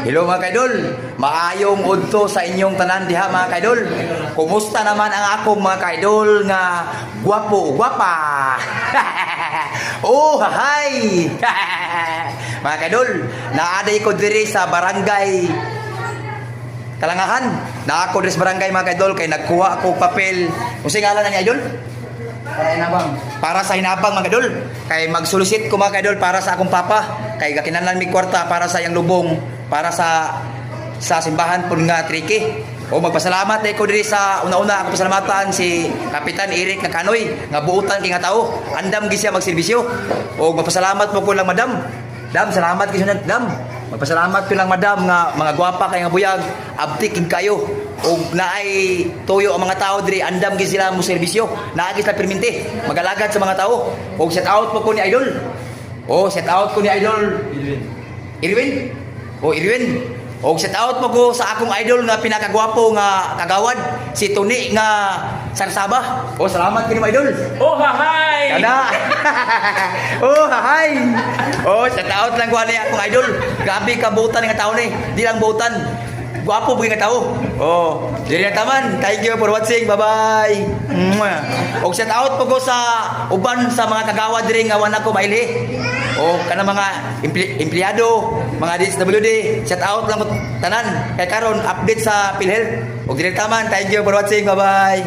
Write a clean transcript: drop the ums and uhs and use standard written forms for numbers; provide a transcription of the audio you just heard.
Hello mga kaidol, maayong udto sa inyong tanan diha mga kaidol. Kumusta naman ang akong mga kaidol nga gwapo, gwapa? Oh, hay! Mga kaidol, naaday ko diri sa barangay Kalangahan. Naako diri sa barangay mga kaidol kay nagkuha ako papel. Unsay ngalan na ni idol? Para hinabang. Para sa hinabang mga kaidol. Kay magsolicit ko mga kaidol para sa akong papa. Kay gakinahanglan mi kwarta para sa iyang lubong, para sa simbahan pud nga triki. O magpasalamat ko diri sa una-una ako pasalamatan si Kapitan Eric nga kanoy nga buutan kay nga tao. Andam gi siya magserbisyo. O magpasalamat po ko lang madam. Dam, salamat kayo dam. Magpasalamat ko lang madam nga mga gwapa kay nga buyag, abtik kin kayo. Og naay tuyo ang mga tao diri, andam gi sila mo serbisyo. Naagi sila perminti magalagad sa mga tao. Og shout out po ko ni idol. Oh, shout out ko ni idol Irwin. Oh, Irwin. Og shout out po ko sa akong idol nga pinakagwapo nga kagawad, si Tony nga Sarsaba. Oh, salamat kini idol. Oh, hahay! Kada. Oh, hahay. Oh, shout out lang ko ani akong idol. Grabe ka butan nga tao ni. Di lang butan. Gwapo bugi nga tao. Oh, diri na taman. Thank you for watching. Bye-bye. Og shout out po ko sa uban sa mga kagawad diri nga wana ko maili. O kana mga empleyado, mga DSWD, shout out lang mo tanan kay karon update sa PhilHealth. Og diri taman, thank you for watching. Bye bye.